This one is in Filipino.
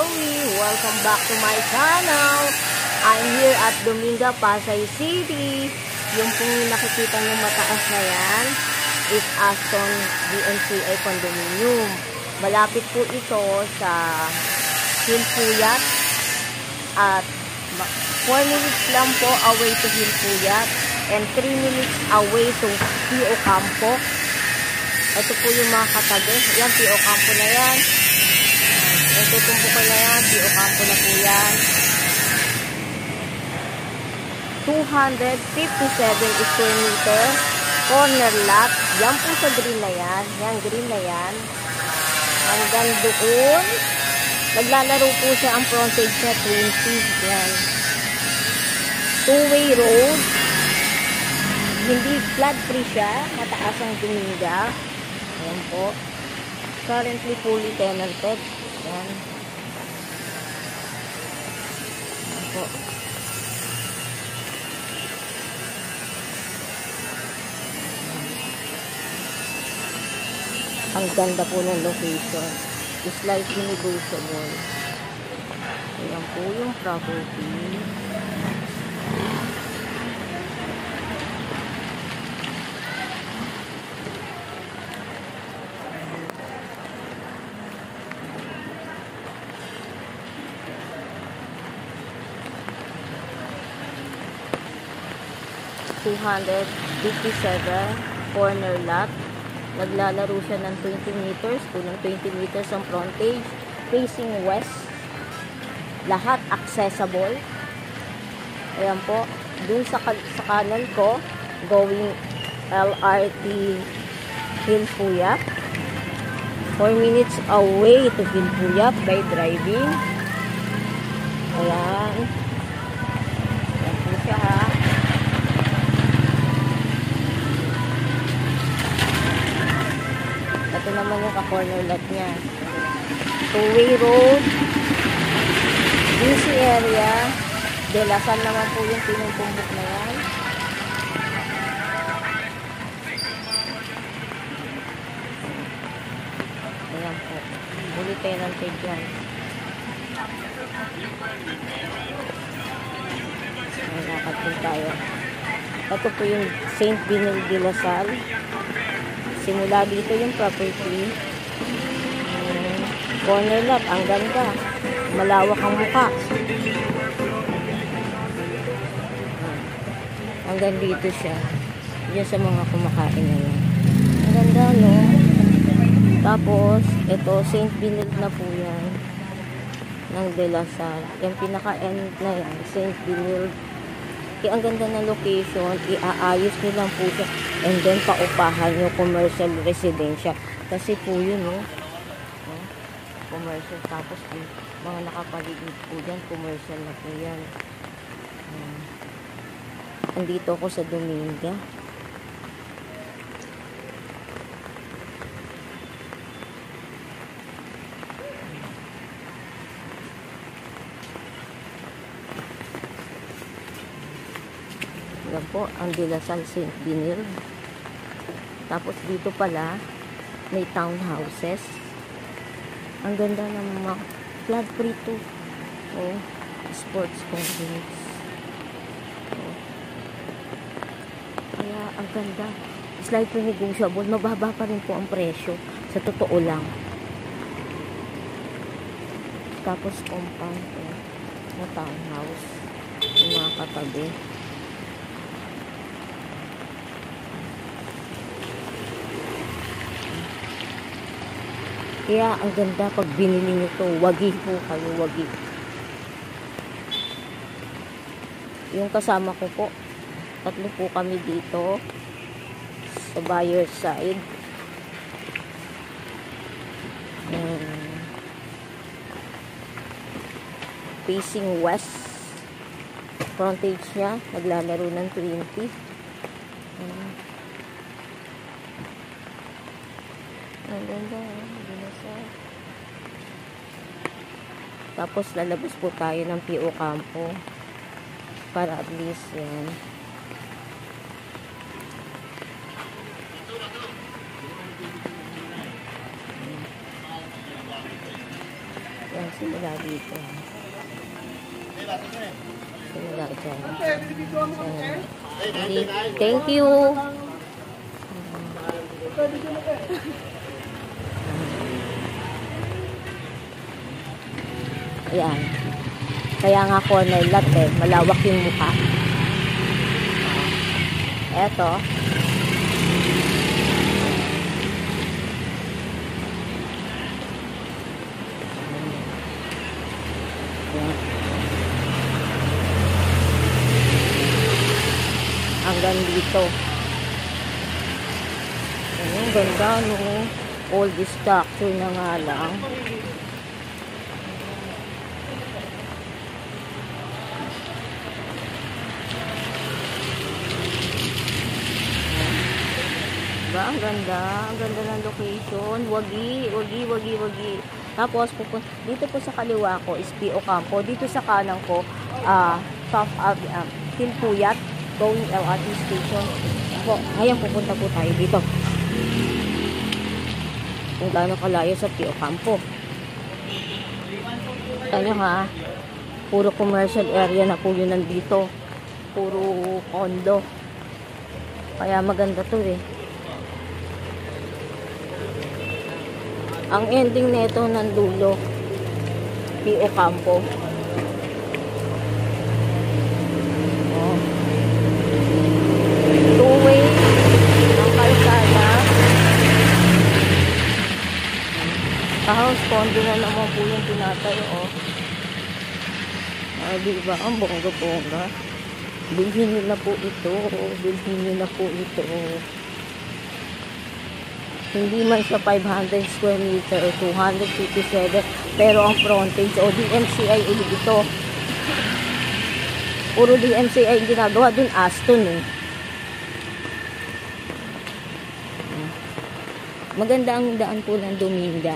Zoe! Welcome back to my channel. I'm here at Dominga, Pasay City. Yung pong nakikita nyo mataas na yan is Aston DNCI Condominium. Malapit po ito sa Hilpuyat at 4 minutes lang po away to Hilpuyat and 3 minutes away to P.O. Campo. Ito po yung mga katabi. Yan, P.O. Campo na yan. Ito tumbukan na yan. P.O. Campo na po yan. 257 square meter. Corner lot. Yan po sa green na yan. Yan, green na yan. Hanggang doon. Naglalaro po siya ang frontage niya 20. Yan. Two-way road. Hindi flood free siya. Mataas ang Dominga. Ayan po. Currently fully tenanted. Ayan. Ayan po. Ang ganda po ng location. Slightly negotiable. Ayan po yung property. 257 corner lot. Naglalaro siya ng 20 meters. Punong 20 meters ang frontage. Facing west. Lahat accessible. Ayan po. Dun sa kanan ko, going LRT Hilpuyat. 4 minutes away to Hilpuyat by driving. Ayan. Ayan po siya ha. Ito naman yung ka-corner lot niya. Two-way road. Busy area. De La Salle naman po yung pinutumbok na yan. Ayan po. Fully tenanted yan. Ayan, lakad po tayo. Ito po yung St. Benil de La Salle. Simula dito yung property. Corner lot, ang ganda. Malawak ang mukha. Hanggang dito siya. Diyan sa mga kumakain na yan. Ang ganda, no? Tapos, ito, St. Benil na po yan. Ng De La Salle. Yung pinaka-end na yan, St. Benil. Kaya ang ganda ng location, iaayos nyo lang po siya. And then, paupahan yung commercial residential. Kasi po yun, no? Commercial. Tapos, mga nakapaligid po dyan, commercial na po yan. Andito ako sa Dominga. Yan po, ang De La Salle St. Benil. Tapos dito pala, may townhouses. Ang ganda ng mga flood free to. Oh, sports complex. Oh. Kaya, ang ganda. Slightly negotiable. Mababa pa rin po ang presyo. Sa totoo lang. Tapos compound. Oh, na townhouse. Yung mga katabi. Kaya ang ganda pag binili nyo to, wagi po kayo, wagi. Yung kasama ko po, tatlo po kami dito sa buyer side. Facing west. Frontage niya, naglalaro ng 20. Ang ganda. Tapos lalabas po tayo ng P.O. Campo para at least yan. Simula dito. Simula dyan. Thank you. Ayan. Kaya nga corner lot eh. Malawak yung mukha. Eto. Hanggang dito. Ang ganda, no? Old structure na nga lang. Diba? Ang ganda. Ang ganda ng location. Wagi. Tapos, dito po sa kaliwa ko is P.O. Campo. Dito sa kanan ko, Tilpuyat, going LRT station. Po, ngayon pupunta po tayo dito. Kung gaano kalayo sa P.O. Campo. Ano nga, puro commercial area na po yun nandito. Puro condo. Kaya maganda to eh. Ang ending nito ng dulo, P.O. Campo. Oh. Two-way ang kalsada. House condo na naman po yung tinatayo. Oh. Diba? Ang bongga-bongga. Bilhin nyo na po ito. Bilhin nyo na po ito. Hindi man siya 500 square meter o 257, pero ang frontage o DMCI ulit ito. Puro DMCI yung ginagawa dun, Aston eh. Maganda ang daan po ng Dominga.